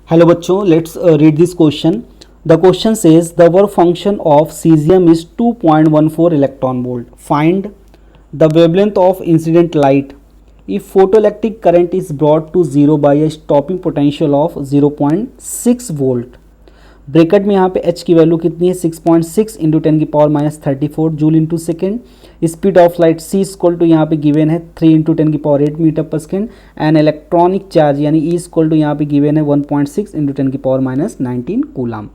Hello बच्चों, let's read this question. The question says the work function of caesium is 2.14 electron volt. Find the wavelength of incident light if photoelectric current is brought to zero by a stopping potential of 0.6 volt. Bracket में यहाँ पे h की value कितनी है 6.6 into 10 की power minus 34 joule into second. Speed of light c equal to यहाँ पे given है 3 इंटू 10 की power 8 metre per second. And electronic charge यानी e इक्वल टू यहाँ पे गिवन है 1.6 इंटू 10 की पावर माइनस 19 कूलम.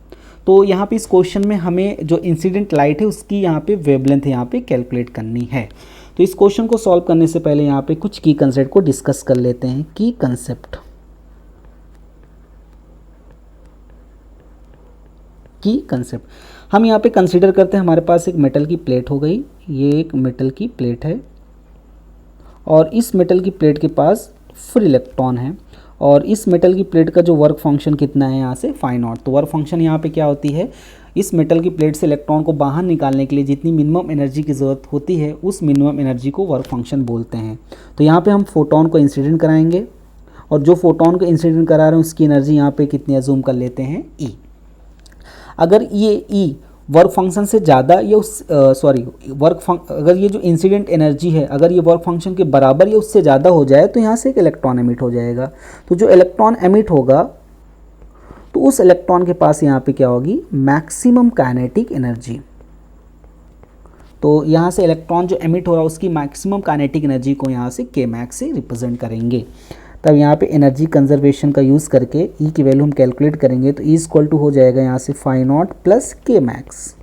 तो यहाँ पे इस क्वेश्चन में हमें जो इंसिडेंट लाइट है उसकी यहाँ पे वेवलेंथ यहाँ पे कैलकुलेट करनी है. तो इस क्वेश्चन को सॉल्व करने से पहले यहाँ पे कुछ की कंसेप्ट को डिस्कस कर लेते हैं. की कंसेप्ट हम यहाँ पे कंसीडर करते हैं. हमारे पास एक मेटल की प्लेट हो गई, ये एक मेटल की प्लेट है और इस मेटल की प्लेट के पास फ्री इलेक्ट्रॉन है और इस मेटल की प्लेट का जो वर्क फंक्शन कितना है यहाँ से फाइंड आउट. तो वर्क फंक्शन यहाँ पे क्या होती है, इस मेटल की प्लेट से इलेक्ट्रॉन को बाहर निकालने के लिए जितनी मिनिमम एनर्जी की ज़रूरत होती है उस मिनिमम एनर्जी को वर्क फंक्शन बोलते हैं. तो यहाँ पे हम फोटोन को इंसिडेंट कराएंगे और जो फोटोन को इंसिडेंट करा रहे हैं उसकी एनर्जी यहाँ पे कितनी अज्यूम कर लेते हैं ई. अगर ये ई वर्क फंक्शन से ज़्यादा या अगर ये जो इंसिडेंट एनर्जी है अगर ये वर्क फंक्शन के बराबर या उससे ज़्यादा हो जाए तो यहाँ से एक इलेक्ट्रॉन एमिट हो जाएगा. तो जो इलेक्ट्रॉन एमिट होगा तो उस इलेक्ट्रॉन के पास यहाँ पे क्या होगी, मैक्सिमम काइनेटिक एनर्जी. तो यहाँ से इलेक्ट्रॉन जो एमिट हो रहा है उसकी मैक्सिमम काइनेटिक एनर्जी को यहाँ से के मैक्स से रिप्रेजेंट करेंगे. तब यहाँ पे एनर्जी कंजर्वेशन का यूज़ करके ई की वैल्यू हम कैलकुलेट करेंगे. तो ई इक्वल टू हो जाएगा यहाँ से phi naught plus K max.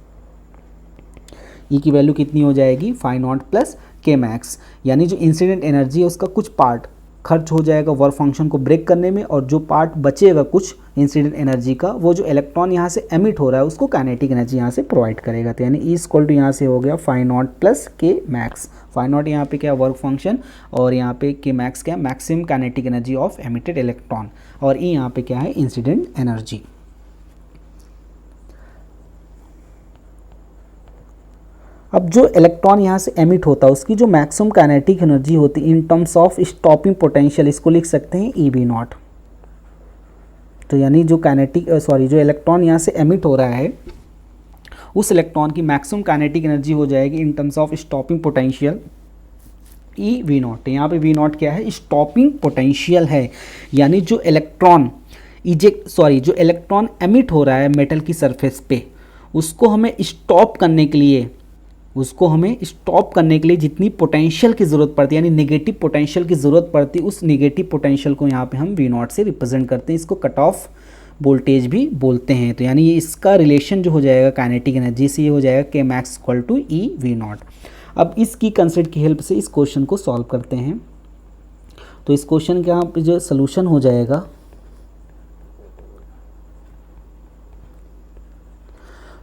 ई की वैल्यू कितनी हो जाएगी, phi naught plus K max. यानी जो इंसिडेंट एनर्जी है उसका कुछ पार्ट खर्च हो जाएगा वर्क फंक्शन को ब्रेक करने में और जो पार्ट बचेगा कुछ इंसिडेंट एनर्जी का वो जो इलेक्ट्रॉन यहाँ से एमिट हो रहा है उसको काइनेटिक एनर्जी यहाँ से प्रोवाइड करेगा. तो यानी ई इक्वल टू यहाँ से हो गया phi naught plus K max. Phi not यहाँ पे क्या वर्क फंक्शन और यहाँ पे के मैक्स क्या maximum kinetic energy of emitted electron और ई यहाँ पे क्या है इंसिडेंट एनर्जी. अब जो इलेक्ट्रॉन यहाँ से एमिट होता है उसकी जो मैक्सिमम काइनेटिक एनर्जी होती है in terms of stopping potential इसको लिख सकते हैं ई बी नॉट. तो यानी जो जो इलेक्ट्रॉन यहाँ से एमिट हो रहा है उस इलेक्ट्रॉन की मैक्सिमम काइनेटिक एनर्जी हो जाएगी in terms of stopping potential E V not. यहाँ पे वी नॉट क्या है, स्टॉपिंग पोटेंशियल है. यानी जो इलेक्ट्रॉन जो इलेक्ट्रॉन एमिट हो रहा है मेटल की सरफेस पे उसको हमें स्टॉप करने के लिए जितनी पोटेंशियल की ज़रूरत पड़ती है यानी नेगेटिव पोटेंशियल की ज़रूरत पड़ती है उस नेगेटिव पोटेंशियल को यहाँ पे हम वी नॉट से रिप्रेजेंट करते हैं. इसको कट ऑफ वोल्टेज भी बोलते हैं. तो यानी ये इसका रिलेशन जो हो जाएगा काइनेटिक एनर्जी से ये हो जाएगा के max equal to E V naught. अब इसकी कंसेप्ट की हेल्प से इस क्वेश्चन को सॉल्व करते हैं. तो इस क्वेश्चन का यहाँ पे जो सोल्यूशन हो जाएगा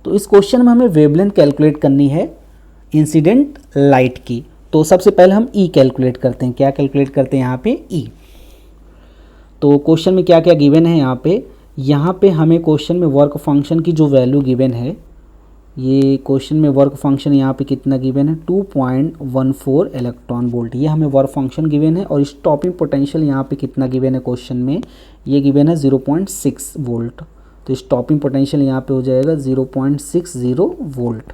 तो इस क्वेश्चन में हमें वेवलेंथ कैलकुलेट करनी है इंसिडेंट लाइट की. तो सबसे पहले हम ई कैलकुलेट करते हैं. क्या कैलकुलेट करते हैं यहाँ पे ई. तो क्वेश्चन में क्या क्या गिवन है यहाँ पे हमें क्वेश्चन में वर्क फंक्शन की जो वैल्यू गिवन है ये क्वेश्चन में वर्क फंक्शन यहाँ पे कितना गिवन है 2.14 इलेक्ट्रॉन वोल्ट. ये हमें वर्क फंक्शन गिवन है और स्टॉपिंग पोटेंशियल यहाँ पे कितना गिवन है क्वेश्चन में ये गिवन है 0.6 वोल्ट. तो स्टॉपिंग पोटेंशियल यहाँ पे हो जाएगा 0.60 वोल्ट.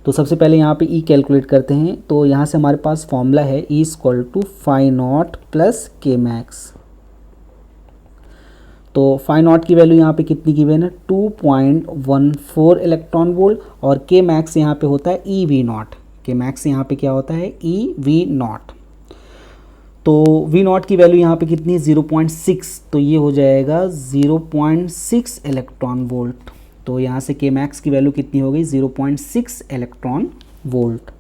तो सबसे पहले यहाँ पे ई कैलकुलेट करते हैं. तो यहाँ से हमारे पास फॉर्मूला है E equal to phi naught plus K max. तो फाई नॉट की वैल्यू यहाँ पे कितनी गिवन है 2.14 इलेक्ट्रॉन वोल्ट और के मैक्स यहाँ पे होता है ई वी नॉट. के मैक्स यहाँ पे क्या होता है ई वी नॉट. तो वी नॉट की वैल्यू यहाँ पे कितनी है 0.6. तो ये हो जाएगा 0.6 इलेक्ट्रॉन वोल्ट. तो यहाँ से के मैक्स की वैल्यू कितनी हो गई 0.6 इलेक्ट्रॉन वोल्ट.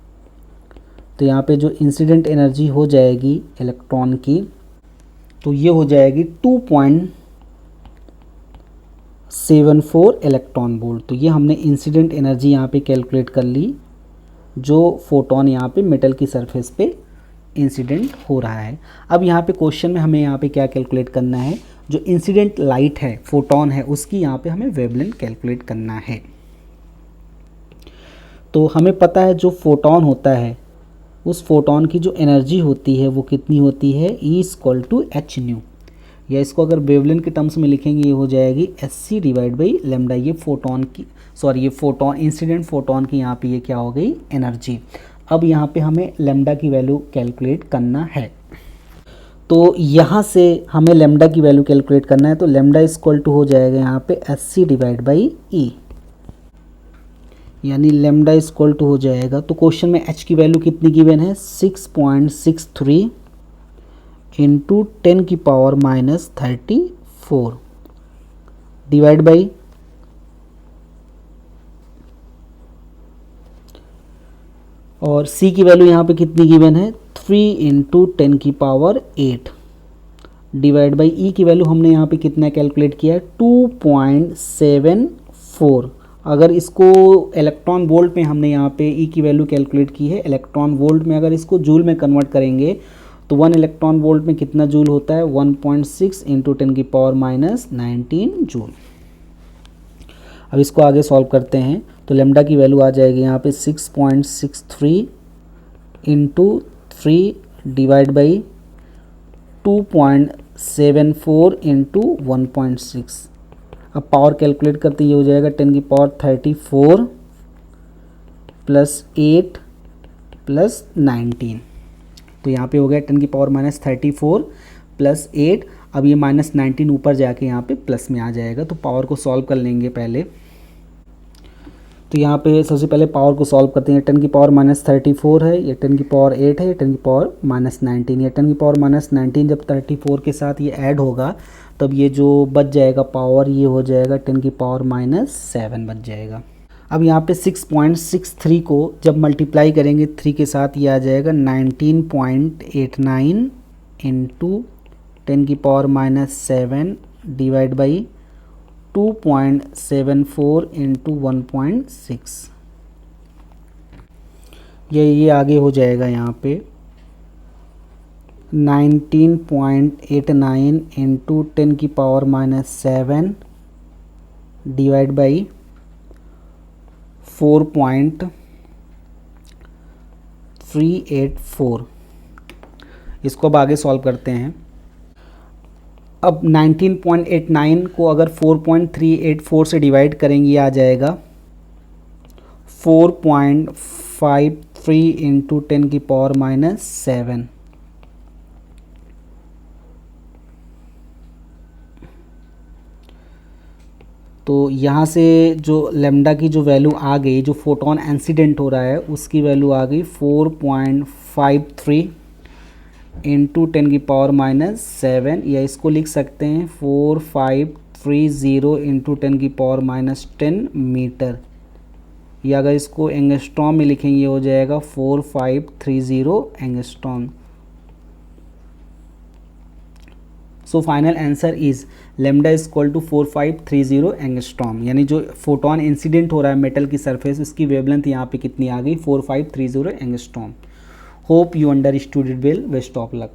तो यहाँ पे जो इंसिडेंट एनर्जी हो जाएगी इलेक्ट्रॉन की तो ये हो जाएगी 2.74 इलेक्ट्रॉन वोल्ट. तो ये हमने इंसिडेंट एनर्जी यहाँ पे कैलकुलेट कर ली जो फोटोन यहाँ पे मेटल की सरफेस पे इंसिडेंट हो रहा है. अब यहाँ पे क्वेश्चन में हमें यहाँ पे क्या कैलकुलेट करना है, जो इंसिडेंट लाइट है फोटोन है उसकी यहाँ पे हमें वेवलेंथ कैलकुलेट करना है. तो हमें पता है जो फोटोन होता है उस फोटोन की जो एनर्जी होती है वो कितनी होती है E equal to H nu. या इसको अगर वेवलेंथ के टर्म्स में लिखेंगे ये हो जाएगी SC डिवाइड बाई लैम्डा। ये फोटोन की ये फोटोन इंसिडेंट फोटोन की यहाँ पे ये क्या हो गई एनर्जी। अब यहाँ पे हमें लैम्डा की वैल्यू कैलकुलेट करना है। तो यहाँ से हमें लैम्डा की वैल्यू कैलकुलेट करना है, तो लैम्डा इक्वल टू हो जाएगा यहाँ पे SC डिवाइड बाई E, यानी लैम्डा इक्वल टू हो जाएगा। तो क्वेश्चन में h की वैल्यू कितनी गिवन है 6.63 इंटू 10 की पावर -34 डिवाइड बाई और c की वैल्यू यहाँ पे कितनी गिवन है 3 इंटू 10 की पावर 8 डिवाइड बाई ई की वैल्यू हमने यहाँ पे कितना कैलकुलेट किया है 2.74। अगर इसको इलेक्ट्रॉन वोल्ट में हमने यहाँ पे ई की वैल्यू कैलकुलेट की है इलेक्ट्रॉन वोल्ट में, अगर इसको जूल में कन्वर्ट करेंगे तो 1 इलेक्ट्रॉन वोल्ट में कितना जूल होता है 1.6 इंटू 10 की पावर -19 जूल। अब इसको आगे सॉल्व करते हैं तो लैम्डा की वैल्यू आ जाएगी यहाँ पे 6.63 इंटू 3 डिवाइड बाई 2.74 इंटू 1.6। अब पावर कैलकुलेट करते ये हो जाएगा 10 की पावर 34 प्लस 8 प्लस 19। तो यहाँ पे हो गया 10 की पावर -34 प्लस 8। अब ये -19 ऊपर जाके यहाँ पे प्लस में आ जाएगा। तो पावर को सॉल्व कर लेंगे पहले। तो यहाँ पे सबसे पहले पावर को सॉल्व करते हैं। 10 की पावर -34 है, ये 10 की पावर 8 है, ये 10 की पावर -19। ये 10 की पावर -19 जब 34 के साथ ये ऐड होगा तब ये जो बच जाएगा पावर ये हो जाएगा 10 की पावर -7 बच जाएगा। अब यहाँ पे 6.63 को जब मल्टीप्लाई करेंगे 3 के साथ ये आ जाएगा 19.89 इंटू 10 की पावर -7 डिवाइड बाई 2.74 इंटू 1.6। ये आगे हो जाएगा यहाँ पे 19.89 इंटू 10 की पावर -7 डिवाइड बाई 4.384। इसको अब आगे सॉल्व करते हैं। अब 19.89 को अगर 4.384 से डिवाइड करेंगे आ जाएगा 4.53 इंटू 10 की पावर -7। तो यहाँ से जो लैम्डा की जो वैल्यू आ गई, जो फोटोन इंसिडेंट हो रहा है उसकी वैल्यू आ गई 4.53 इंटू 10 की पावर -7, या इसको लिख सकते हैं 4530 इंटू 10 की पावर -10 मीटर, या अगर इसको एंगस्ट्रॉम में लिखेंगे हो जाएगा 4530 angstrom. So final answer is lambda is equal to 4530 angstrom, यानी जो फोटोन इंसिडेंट हो रहा है मेटल की सरफेस उसकी वेवलेंथ यहाँ पे कितनी आ गई 4530 angstrom. Hope you understood it well. Best of luck.